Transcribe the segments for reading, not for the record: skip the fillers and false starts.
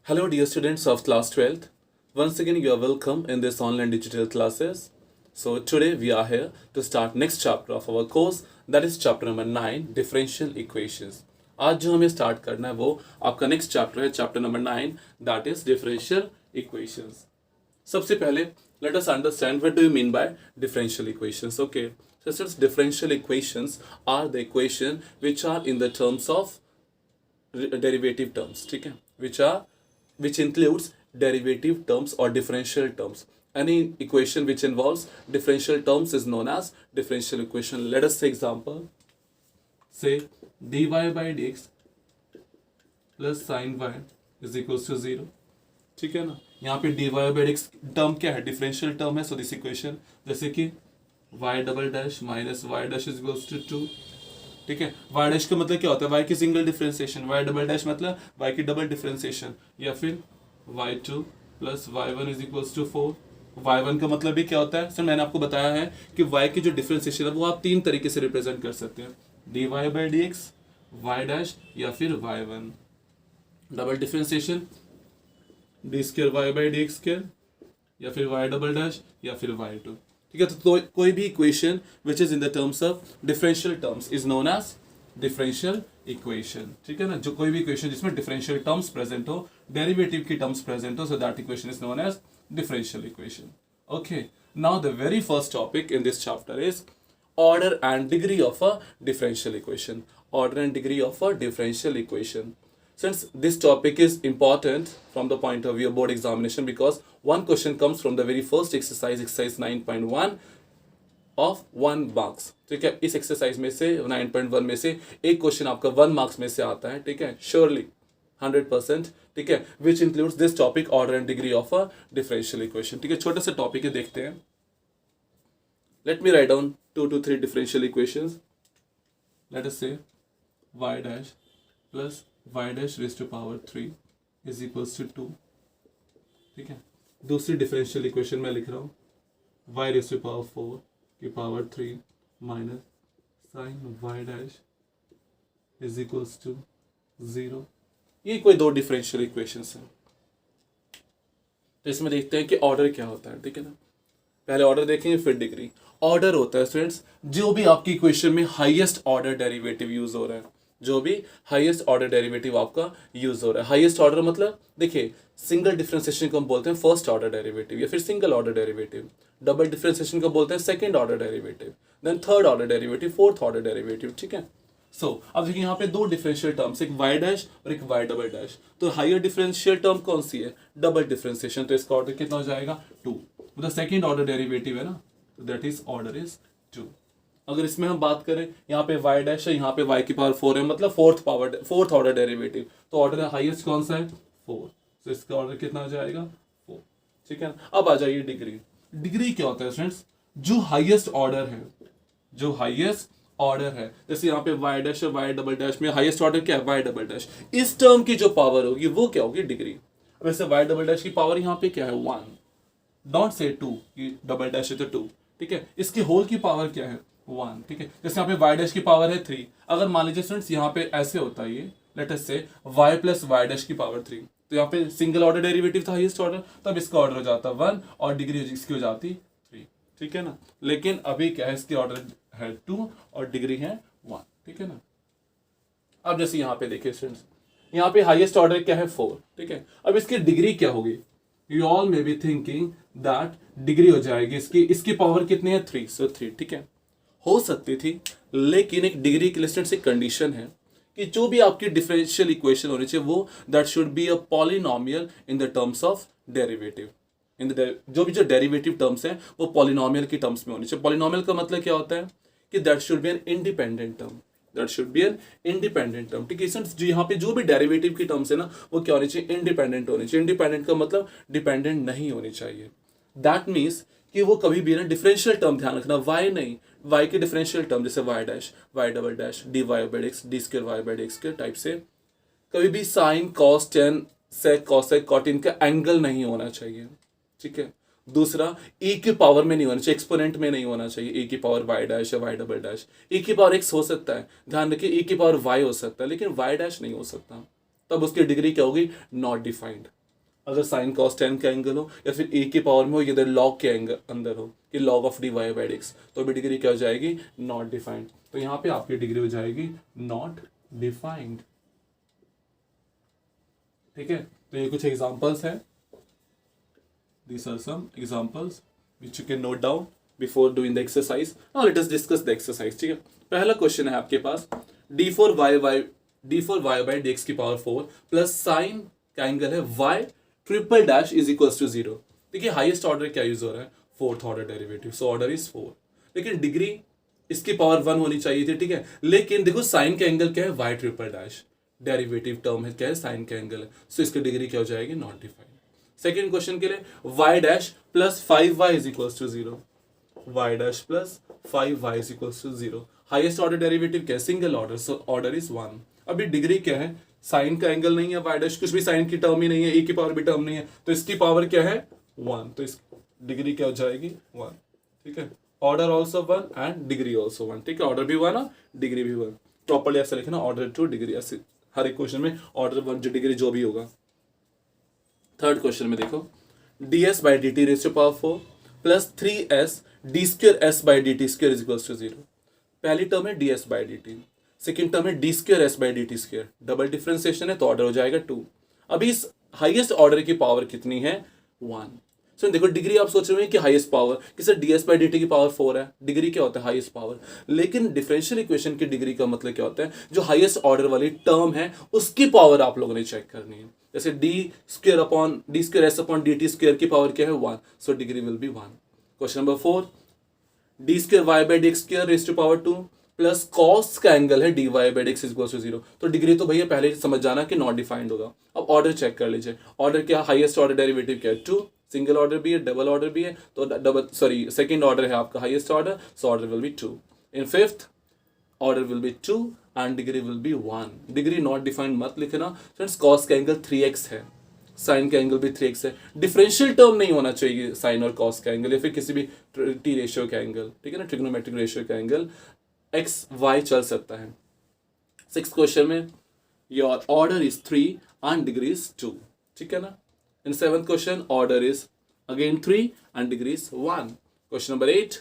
Hello, dear students of class 12th. Once again, you are welcome in this online digital classes. So today we are here to start next chapter of our course, that is chapter number 9, differential equations. आज जो हमें start करना है वो आपका next chapter है, chapter number 9, that is differential equations. सबसे पहले let us understand what do you mean by differential equations. Okay, so since differential equations are the equation which are in the terms of derivative terms, ठीक है, which includes derivative terms or differential terms. Any equation which involves differential terms is known as differential equation. Let us take example. Say dy by dx plus sin y is equals to 0. ठीक है ना, यहाँ पे dy by dx term क्या है, differential term है. So this equation जैसे कि y double dash minus y dash is equals to 2. ठीक है, y डैश का मतलब क्या होता है, y की single differentiation, y double dash मतलब y की डबल डिफरेंशिएशन, या फिर y2 plus y1 is equals to 4. y1 का मतलब भी क्या होता है, सर मैंने आपको बताया है कि y की जो डिफरेंशिएशन है वो आप तीन तरीके से रिप्रेजेंट कर सकते हैं, dy by dx, y dash या फिर y1. Double differentiation d square y by d x square या फिर वाई डबल डैश या फिर y2. ठीक है, तो कोई भी equation which is in the terms of differential terms is known as differential equation. ठीक है ना, जो कोई भी इक्वेशन जिसमें डिफरेंशियल टर्म्स प्रेजेंट हो, डेरिवेटिव की टर्म्स प्रेजेंट हो, so that equation is known as differential equation. Okay, now the very first topic in this chapter is order and degree of a differential equation. Order and degree of a differential equation. Since this topic is important from the point of view of board examination, because one question comes from the very first exercise 9.1 of 1 marks. ठीक है, इस exercise में से 9.1 में से एक question आपका 1 marks में से आता है. ठीक है, श्योरली 100%. ठीक है, which includes this topic order and degree of a differential equation. ठीक है, छोटा सा टॉपिक है, देखते हैं. Let me write down 2 to 3 differential equations. Let us say y dash plus y dash raise to power 3 is equals to 2. ठीक है, दूसरी डिफरेंशियल इक्वेशन में लिख रहा हूँ y रेज़ टू पावर 4 की power 3 minus sine y dash is equals to 0. ये कोई दो डिफरेंशियल इक्वेशंस हैं. तो इसमें देखते हैं कि ऑर्डर क्या होता है. ठीक है ना, पहले ऑर्डर देखेंगे फिर डिग्री. ऑर्डर होता है स्टूडेंट्स जो भी आपकी इक्वेशन में हाईएस्ट ऑर्डर डेरिवेटिव यूज हो रहा है, जो भी हाईएस्ट ऑर्डर डेरिवेटिव आपका यूज हो रहा है. हाईएस्ट ऑर्डर मतलब देखिए, सिंगल डिफरेंशिएशन को हम बोलते हैं फर्स्ट ऑर्डर डेरिवेटिव या फिर single order derivative. Double differentiation को बोलते हैं second order derivative, then third order derivative, fourth order derivative. ठीक है, अब देखिए यहाँ पे दो डिफरेंशियल टर्म्स, एक y डैश और एक y डबल डैश. तो हायर डिफरेंशियल टर्म कौन सी है, डबल डिफरेंशिएशन. तो इसका ऑर्डर कितना हो जाएगा 2. मतलब सेकंड ऑर्डर डेरिवेटिव है ना, तो दैट इज ऑर्डर इज 2. अगर इसमें हम बात करें, यहाँ पे y डैश है, यहाँ पे y की पावर 4 है, मतलब फोर्थ ऑर्डर डेरिवेटिव. तो ऑर्डर हाईएस्ट कौन सा है 4. तो इसका ऑर्डर कितना हो जाएगा 4. ठीक है ना, अब आ जाइए डिग्री. डिग्री क्या होता है फ्रेंड्स, जो हाईएस्ट ऑर्डर है, जो हाईएस्ट ऑर्डर है. जैसे यहाँ पे y डैश और y डबल डैश में हाईएस्ट ऑर्डर क्या है, y डबल डैश. इस टर्म की जो पावर होगी वो क्या होगी, डिग्री. वैसे y डबल डैश की पावर यहाँ पे क्या है 1, डोंट से 2, कि डबल डैश है तो 2. ठीक है, इसकी होल की पावर क्या है 1. ठीक है, जैसे यहाँ पे y डैश की पावर है 3. अगर मान लीजिए स्टूडेंट्स यहाँ पे ऐसे होता है, ये late us say y plus y dash की पावर 3, तो यहाँ पे सिंगल ऑर्डर डेरिवेटिव था हाईएस्ट ऑर्डर, तब इसका ऑर्डर हो जाता 1 और डिग्री इसकी हो जाती 3. ठीक है ना, लेकिन अभी क्या है, इसकी ऑर्डर है 2 और डिग्री है 1. ठीक है ना, अब जैसे यहाँ पे देखिए स्टूडेंट्स, यहाँ पे हाईएस्ट ऑर्डर क्या है 4. ठीक है, अब इसकी डिग्री क्या होगी, you all may be thinking that degree हो जाएगी इसकी पावर कितनी है 3. सो 3. ठीक है, हो सकती थी, लेकिन एक डिग्री के लिए स्टूडेंट्स एक कंडीशन है कि जो भी आपकी डिफरेंशियल इक्वेशन होनी चाहिए वो that should be a polynomial in the terms of derivative. जो भी डेरिवेटिव टर्म्स हैं वो पॉलिनोमियल की टर्म्स में होनी चाहिए. पॉलिनोमियल का मतलब क्या होता है कि that should be an independent term, that should be an independent term. ठीक है, जो यहाँ पे जो भी डेरिवेटिव की टर्म्स है ना वो क्या होनी चाहिए, इंडिपेंडेंट होनी चाहिए. इंडिपेंडेंट का मतलब डिपेंडेंट नहीं होनी चाहिए. दैट मीन्स कि वो कभी भी ना डिफरेंशियल टर्म, ध्यान रखना, y नहीं, y की डिफरेंशियल टर्म जैसे y dash, y double dash, dy by x, d square y by x square type से कभी भी sine cos tan sec cosec cotan का एंगल नहीं होना चाहिए. ठीक है, दूसरा e की पावर में नहीं होना चाहिए, एक्सपोनेंट में नहीं होना चाहिए. e की पावर y डैश या y डबल डैश. e की पावर x हो सकता है, ध्यान रखिए, e की पावर y हो सकता है, लेकिन y डैश नहीं हो सकता. तब उसकी डिग्री क्या होगी, नॉट डिफाइंड. अगर साइन कॉस टेन का एंगल हो या फिर ए के पावर में हो, इधर लॉग के एंगल अंदर हो कि log of d y by dx, तो अभी डिग्री क्या हो जाएगी, नॉट डिफाइंड। तो यहाँ पे आपकी डिग्री हो जाएगी नॉट डिफाइंड। ठीक है, तो ये कुछ एग्जांपल्स हैं। These are some examples which you can note down before doing the exercise. Now let us discuss the exercise. ठीक है, पहला क्वेश्चन है आपके पास d4y by dx की पावर 4 प्लस साइन का एंगल है y triple dash is equals to 0। देखिए हाईएस्ट ऑर्डर क्या यूज हो रहा है, fourth order derivative, so order is 4। लेकिन डिग्री इसकी पावर 1 होनी चाहिए थी। ठीक है, लेकिन देखो साइन का एंगल क्या है, y triple dash, derivative term है क्या है, साइन का एंगल है, सो इसकी डिग्री क्या हो जाएगी, नॉट डिफाइंड। सेकेंड क्वेश्चन के लिए y dash plus 5y is equals to 0, y dash plus 5y is equals to 0। Highest order derivative क्या है, single order, so order is 1। अभी डिग्री क्या है, साइन का एंगल नहीं है, y डैश कुछ भी साइन की टर्म ही नहीं है, e की पावर भी टर्म नहीं है, तो इसकी पावर क्या है 1, तो इस डिग्री क्या हो जाएगी 1। ठीक है, order also 1 and degree also 1। ठीक है, ऑर्डर भी 1 और डिग्री भी 1। प्रॉपर्ली ऐसा लिखना, ऑर्डर 2 डिग्री, ऐसे हर एक क्वेश्चन में ऑर्डर 1 जो डिग्री जो भी होगा। थर्ड क्वेश्चन में देखो ds by d t raise to power 4 plus 3s d square s by d t square is equals to 0। पहली टर्म है ds by d t, second term है d square s by d t square, double differentiation है तो order हो जाएगा 2। अभी इस highest order की पावर कितनी है, 1। सो देखो डिग्री आप सोच रहे हो कि हाईएस्ट पावर कि sir ds by d T की पावर 4 है, डिग्री क्या होता है, हाईएस्ट पावर। लेकिन डिफरेंशियल इक्वेशन की डिग्री का मतलब क्या होता है, जो हाईएस्ट ऑर्डर वाली टर्म है उसकी पावर आप लोगों ने चेक करनी है। जैसे d square s upon d t square की पावर क्या है 1, so degree will be 1। Question number 4 d square y by d x square raise to power 2 plus cos का एंगल है d y by d x equal to 0। तो degree तो भैया पहले समझ जाना कि नॉट डिफाइंड होगा। अब ऑर्डर चेक कर लीजिए, ऑर्डर क्या, हाईएस्ट ऑर्डर डेरिवेटिव क्या है 2, सिंगल ऑर्डर भी है डबल ऑर्डर भी है, तो सेकेंड ऑर्डर है आपका highest order, so order will be 2। In fifth order will be 2 and degree will be 1। Degree not defined मत लिखना फ्रेंड्स, कॉस का एंगल 3x है, साइन का एंगल भी 3x है। डिफरेंशियल टर्म नहीं होना चाहिए साइन और कॉस का एंगल या फिर किसी भी टी रेशियो का एंगल, ठीक है ना, ट्रिग्नोमेट्रिक रेशियो का एंगल x y चल सकता है। सिक्स क्वेश्चन में your order is 3 and degree is 2, ठीक है ना। In seventh question order is again 3 and degree is 1। Question number 8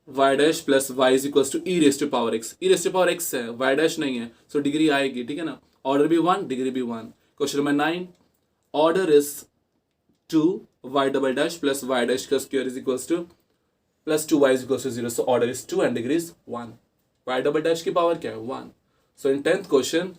y dash plus y is equal to e raise to power x, e raise to power x है, y dash नहीं है, so degree आएगी, ठीक है ना। Order भी 1 degree भी 1। Question number 9 order is 2 y double dash plus y dash का square is equal to plus 2y is equal to 0, so order is 2 and degree is 1। y double dash की power क्या है 1, so in 10th question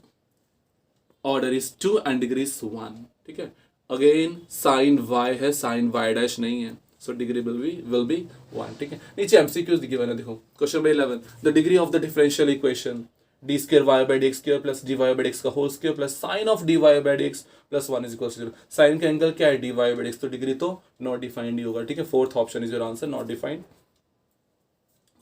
order is 2 and degree is 1, ठीक है। Again sine y है, sine y dash नहीं है, so degree will be 1, ठीक है। नीचे MCQs गिवन है, देखो question number 11 the degree of the differential equation d square y by d x square plus d y by d x का whole square plus sine of d y by d x plus 1 is equal to 0। Sine का angle क्या है d y by d x, तो degree तो not defined ही होगा, ठीक है। Fourth option is your answer, not defined.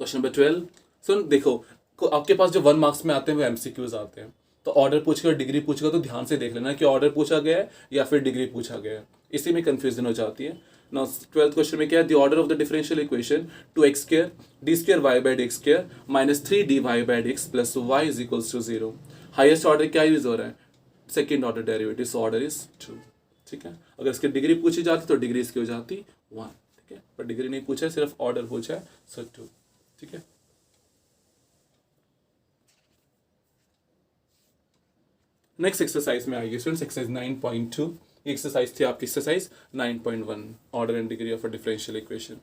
Question number 12 सो देखो आपके पास जो 1 मार्क्स में आते हैं वो MCQs आते हैं, तो ऑर्डर पूछेगा डिग्री पूछेगा तो ध्यान से देख लेना कि ऑर्डर पूछा गया है या फिर डिग्री पूछा गया है, इसी में कंफ्यूजन हो जाती है। Now 12th क्वेश्चन में क्या है, the order of the differential equation 2x square d square y by d x square minus 3 d y by d x plus y is equals to 0। Highest order क्या use हो रहा है, second order derivative, so order is 2, ठीक है। अगर इसकी degree पूछी जाती तो डिग्री इसकी हो जाती 1, ठीक है, पर डिग्री नहीं पूछा है, सिर्फ ऑर्डर पूछा है, सो 2, ठीक है। नेक्स्ट एक्सरसाइज में आइए स्टूडेंट्स, एक्सरसाइज 9.2। एक्सरसाइज थी आपकी exercise 9.1 order and degree of a differential equation.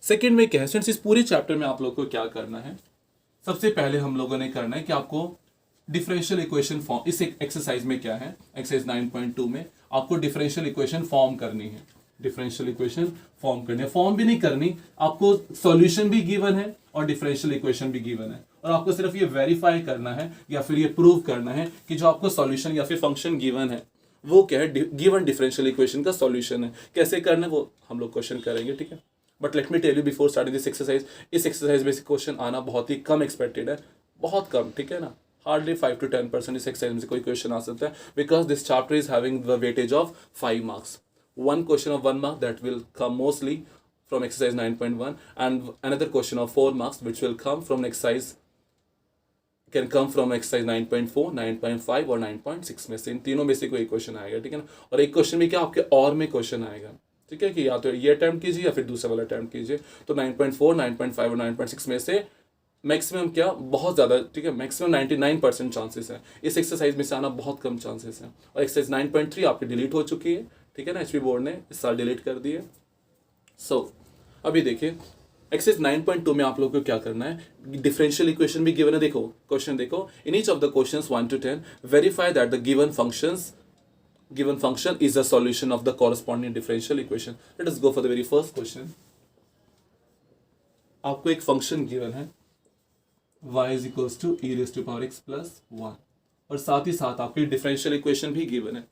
Second में क्या है स्टूडेंट्स, इस पूरे चैप्टर में आप लोगों को क्या करना है, सबसे पहले हम लोगों ने करना है कि आपको डिफरेंशियल इक्वेशन फॉर्म, इस एक्सरसाइज में क्या है, एक्सरसाइज 9.2 में आपको डिफरेंशियल इक्वेशन फॉर्म करनी है, डिफरेंशियल इक्वेशन फॉर्म करनी है। फॉर्म भी नहीं करनी, आपको सॉल्यूशन भी गिवन है और डिफरेंशियल इक्वेशन भी गिवन है, और आपको सिर्फ ये वेरीफाई करना है या फिर ये प्रूव करना है कि जो आपको सॉल्यूशन या फिर फंक्शन गिवन है वो क्या है, गिवन डिफरेंशियल इक्वेशन का सॉल्यूशन है। कैसे करना है वो हम लोग क्वेश्चन करेंगे, ठीक है। But let me tell you before starting this exercise, इस एक्सरसाइज में से क्वेश्चन आना बहुत ही कम एक्सपेक्टेड है, बहुत कम, ठीक है ना। हार्डली 5 to 10% इस एक्सरसाइज में से कोई क्वेश्चन आ सकता है, because this chapter is having the weightage of 5 marks. One question of 1 mark that will come mostly from exercise 9.1 and another question of 4 marks which will come from exercise can come from exercise 9.4, 9.5 और 9.6 में से, इन तीनों में से कोई question आएगा, ठीक है ना। और एक क्वेश्चन में क्या आपके और में क्वेश्चन आएगा, ठीक है, कि या तो ये अटैम्प्ट कीजिए या फिर दूसरा वाला अटैम्प्ट कीजिए। तो 9.4, 9.5 और 9.6 में से मैक्सिमम क्या, बहुत ज़्यादा, ठीक है, मैक्सिमम 99% चांसेस है इस एक्सरसाइज में से आना, बहुत कम चांसेस है। और एक्सरसाइज 9.3 आपकी डिलीट हो चुकी है, ठीक है ना, एचपी बोर्ड ने इस साल डिलीट कर दी है। सो अभी देखिए एक्सरसाइज 9.2 में आप लोग को क्या करना है, डिफरेंशियल इक्वेशन भी गिवन है। देखो क्वेश्चन देखो, in each of the questions 1 to 10 verify that the given function is a solution of the corresponding differential equation. Let us go for the very first question. आपको एक function given है y is equals to e raised to power x plus 1, और साथ ही साथ आपकी differential equation भी given है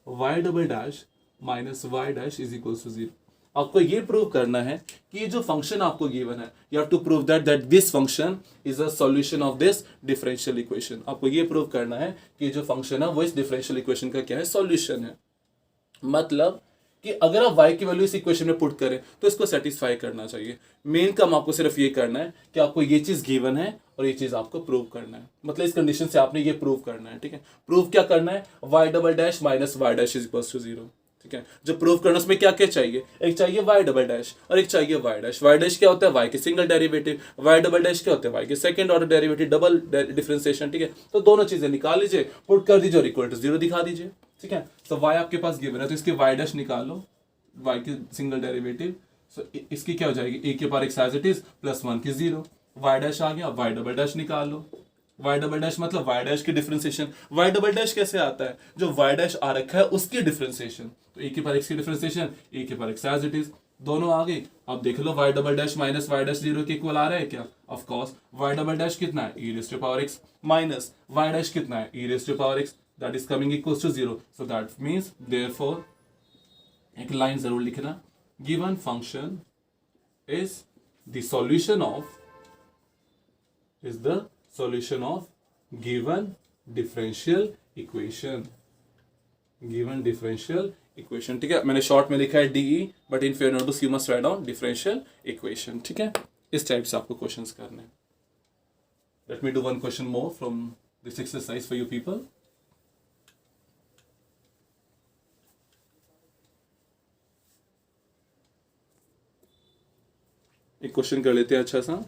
y double dash minus y dash is equals to 0। आपको ये प्रूव करना है कि ये जो फंक्शन आपको गिवन है, you have to prove that this function is a solution of this differential equation. आपको ये प्रूव करना है कि जो फंक्शन है वो इस डिफरेंशियल इक्वेशन का क्या है, सॉल्यूशन है। मतलब कि अगर आप y की वैल्यू इस इक्वेशन में पुट करें तो इसको सेटिस्फाई करना चाहिए। मेन काम आपको सिर्फ ये करना है कि आपको ये चीज गिवन है और ये चीज आपको प्रूव करना है, मतलब इस कंडीशन से आपने ये प्रूव करना है, ठीक है। प्रूव क्या करना है, y double dash minus y dash is equals to 0, ठीक है। जो प्रूव करना उसमें क्या क्या चाहिए, एक चाहिए y डबल डैश और एक चाहिए y डैश। y डैश क्या होता है, y के single derivative, y double dash क्या होता है, y के second order derivative, double differentiation, ठीक है। तो दोनों चीजें निकाल लीजिए, पुट कर दीजिए और इक्वल टू 0 दिखा दीजिए, ठीक है। तो y आपके पास गिवन है तो इसके y डैश निकालो, y की सिंगल डेरिवेटिव। सो इसकी क्या हो जाएगी, a के power x as it is plus 1 की 0, y डैश आ गया, y डबल डैश निकाल लो। y डबल डैश मतलब y डैश की डिफरेंशिएशन। y डबल डैश कैसे आता है, जो y डैश आ रखा है उसकी डिफरेंशिएशन। तो a के पावर x की डिफरेंशिएशन, a के power x as it is, दोनों आ गई। अब देख लो y double dash minus y dash 0 के इक्वल आ रहा है क्या, of course. y double dash कितना है, e raised to power x minus y dash कितना है, e raised to power x, that is coming equals to 0। So that means therefore एक लाइन जरूर लिखना, given function is the solution of given differential equation, ठीक है। मैंने short में लिखा है DE, but in fair notice you must write down differential equation, ठीक है। इस टाइप से आपको क्वेश्चंस करने हैं। Let me do one question more from this exercise for you people. एक क्वेश्चन कर लेते हैं अच्छा सा।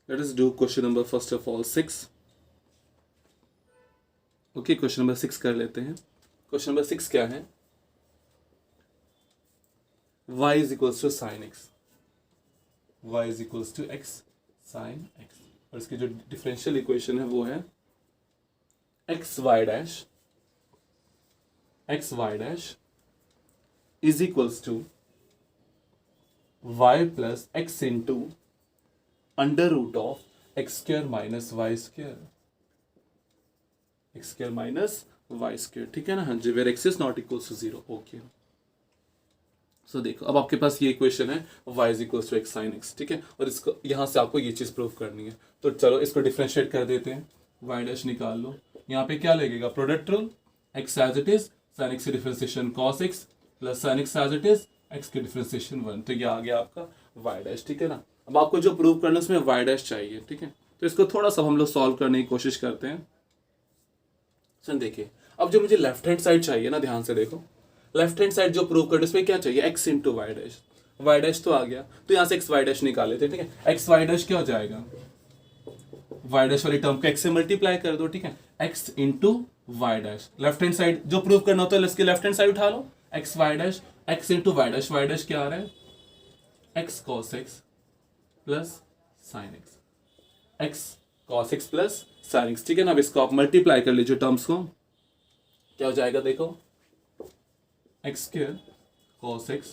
Let us do question number first of all 6. Okay, question number 6 कर लेते हैं। क्वेश्चन नंबर 6 क्या है, y is equals to sin x, y is equals to x sin x, और इसकी जो डिफरेंशियल इक्वेशन है वो है x y dash is equals to y plus x into under root of x square minus y square, x square minus y square, ठीक है ना। हाँ जी, where x is not equals to 0, okay. So देखो अब आपके पास ये इक्वेशन है y is equals to x sine x, ठीक है। और इसको यहाँ से आपको ये चीज़ प्रूव करनी है, तो चलो इसको डिफ्रेंशिएट कर देते हैं। y डैश निकाल लो, यहाँ पे क्या लगेगा, product rule, x as it is sine x की differentiation cos x plus sine x as it is x की डिफ्रेंशिएशन 1, तो ये आ गया आपका y डैश, ठीक है ना। अब आपको जो प्रूव करना है उसमें y डैश चाहिए, ठीक है। तो इसको थोड़ा सा हम लोग सॉल्व करने की कोशिश करते हैं। सुन देखिए, अब जो मुझे लेफ्ट हैंड साइड चाहिए ना, ध्यान से देखो, लेफ्ट हैंड साइड जो प्रूव करना है उसमें क्या चाहिए, x into y dash. Y dash तो आ गया, तो यहाँ से एक्स वाई डैश निकाल लेते हैं, ठीक है। एक्स वाई डैश क्या हो जाएगा, वाई डैश वाली टर्म को x से मल्टीप्लाई कर दो, ठीक है, x into y dash. Left hand side जो प्रूव करना होता है इसके लेफ्ट हैंड साइड उठा लो, x y dash, x into y dash, y dash क्या आ रहा है, x cos x plus sine x, x cos x plus sine x, ठीक है ना। अब इसको आप मल्टीप्लाई कर लीजिए टर्म्स को, क्या हो जाएगा देखो, x square cos x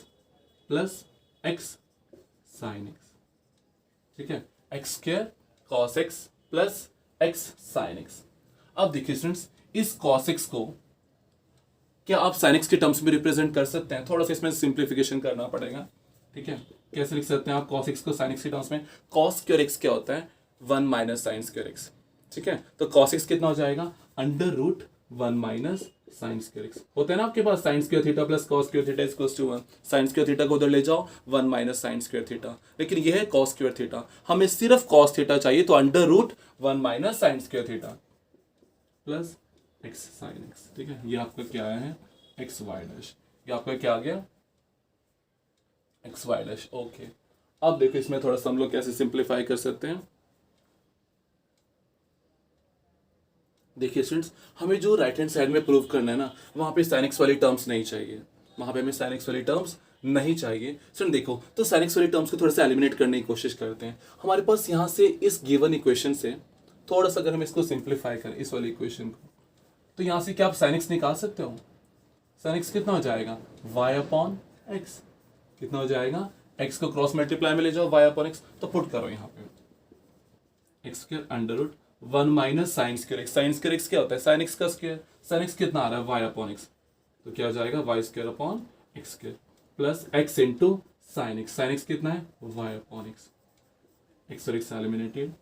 plus x sine x, ठीक है, x square cos x plus x sine x. अब देखिए स्टूडेंट्स, इस कॉस एक्स को क्या आप साइन एक्स के टर्म्स में रिप्रेजेंट कर सकते हैं, थोड़ा सा इसमें सिंप्लीफिकेशन करना पड़ेगा, ठीक है। कैसे लिख सकते हैं आप cos x को sin x के टर्म्स में? cos स्क्वायर x क्या होता है? 1 माइनस साइन स्क्वायर x, ठीक है। तो cos x कितना हो जाएगा? Under root 1 minus sine square x होता है ना आपके पास, sine square theta plus cos square theta equals to 1। Sine square theta को उधर ले जाओ, 1 माइनस साइन स्क्वायर थीटा, लेकिन ये है cos स्क्वायर थीटा, हमें सिर्फ cos थीटा चाहिए, तो under root 1 minus sine square theta plus x sine x, ठीक है। ये आपका क्या है? X y dash. ये आपका क्या आ गया? X y dash. ओके, अब देखो इसमें थोड़ा सा हम लोग कैसे सिंप्लीफाई कर सकते हैं। देखिए स्टूडेंट्स, हमें जो राइट हैंड साइड में प्रूव करना है ना, वहां पे साइन एक्स वाली टर्म्स नहीं चाहिए, वहां पे हमें साइन एक्स वाली टर्म्स नहीं चाहिए। स्टूडेंट देखो, तो साइन एक्स वाली टर्म्स को थोड़ा सा एलिमिनेट करने की कोशिश करते हैं। हमारे पास यहाँ से इस गिवन इक्वेशन से थोड़ा सा अगर हम इसको सिंप्लीफाई करें, इस वाली इक्वेशन को, तो यहाँ से क्या आप साइन एक्स निकाल सकते हो? साइन एक्स कितना हो जाएगा? y upon x. कितना हो जाएगा? x को क्रॉस मल्टीप्लाई में ले जाओ, y अपॉन एक्स, तो पुट करो यहाँ पे x square under root 1 minus sine square x. Sine square x क्या होता है? साइन एक्स का स्क्वायर। साइन एक्स कितना आ रहा है? y अपॉन एक्स, तो क्या हो जाएगा? y square upon x square plus x into sine x. Sine x कितना है? y upon x. एक्स और एक्स एलिमिनेटेड,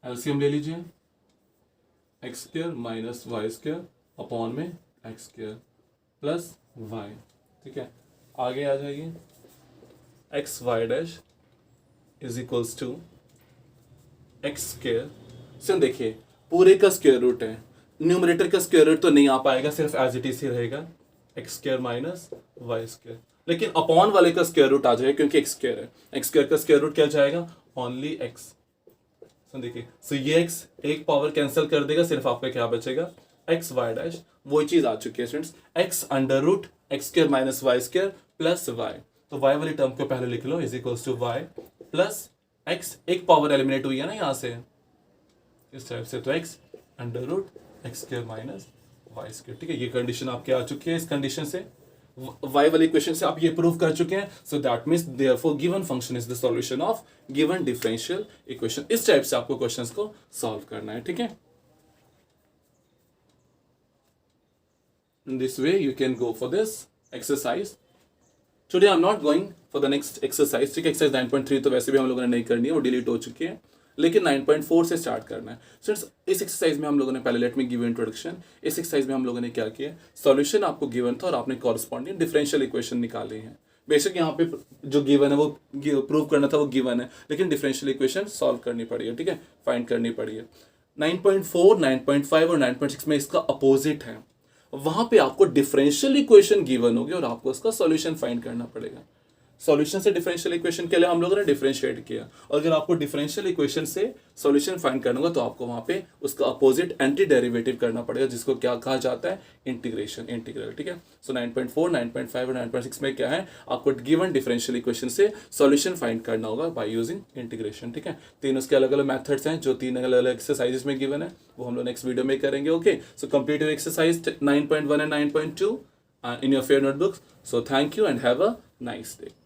एलसीएम ले लीजिए, x square minus y square upon में एक्स स्क्वायर प्लस वाई, ठीक है। आगे आ जाइए, x y dash is equals to x square से, देखिए पूरे का स्क्वायर रूट है, न्यूमरेटर का स्क्वायर रूट तो नहीं आ पाएगा, सिर्फ एज इट इज ही रहेगा x square minus y square, लेकिन अपॉन वाले का स्क्वायर रूट आ जाएगा क्योंकि एक्स स्क्वायर है। एक्स स्क्वायर का स्क्वायर रूट क्या जाएगा? Only x. देखिए, सो ये x एक पावर कैंसिल कर देगा, सिर्फ आपका क्या बचेगा? X y dash. वही चीज आ चुकी है students, x under root x square minus y square plus y. तो y वाली टर्म को पहले लिख लो, is equals to y plus x, एक पावर एलिमिनेट हुई है ना यहाँ से, इस टाइप से, तो x under root x square minus y square, ठीक है। ये कंडीशन आपके आ चुकी है। इस कंडीशन से y वाली इक्वेशन से आप ये प्रूव कर चुके हैं। सो that means therefore given function is the solution of given differential equation. इस टाइप से आपको क्वेश्चंस को सॉल्व करना है, ठीक है। In this way you can go for this exercise. Today I am not going for the next exercise, ठीक है। एक्सरसाइज 9.3 तो वैसे भी हम लोगों ने नहीं करनी है, वो डिलीट हो चुकी है, लेकिन 9.4 से स्टार्ट करना है। स्टूडेंट्स, इस एक्सरसाइज में हम लोगों ने पहले लेट मी गिव इंट्रोडक्शन। इस एक्सरसाइज में हम लोगों ने क्या किया? सॉल्यूशन आपको गिवन था और आपने कॉरस्पॉन्डिंग डिफरेंशियल इक्वेशन निकाली है। बेशक यहाँ पे जो गिवन है वो प्रूव करना था, वो गिवन है, लेकिन डिफरेंशियल इक्वेशन सॉल्व करनी पड़ी है, ठीक है, फाइंड करनी पड़ी है। 9.4, 9.5 और 9.6 में इसका अपोजिट है, वहां पे आपको डिफरेंशियल इक्वेशन गिवन होगी और आपको उसका सॉल्यूशन फाइंड करना पड़ेगा। सॉल्यूशन से डिफरेंशियल इक्वेशन के लिए हम लोगों ने डिफरेंशिएट किया, और अगर आपको डिफरेंशियल इक्वेशन से सॉल्यूशन फाइंड करना होगा तो आपको वहां पे उसका अपोजिट एंटी डेरिवेटिव करना पड़ेगा, जिसको क्या कहा जाता है? इंटीग्रेशन, इंटीग्रल, ठीक है। सो 9.4, 9.5 और 9.6 में क्या है? आपको गिवन डिफरेंशियल इक्वेशन से सॉल्यूशन फाइंड करना होगा बाय यूजिंग इंटीग्रेशन, ठीक है। तीन उसके अलग अलग मेथड्स हैं, जो तीन अलग अलग एक्सरसाइजेस में गिवन है, वो हम लोग नेक्स्ट वीडियो में करेंगे। Okay, so complete your exercise 9.1 and 9.2 in your fair notebooks. So thank you and have a nice day.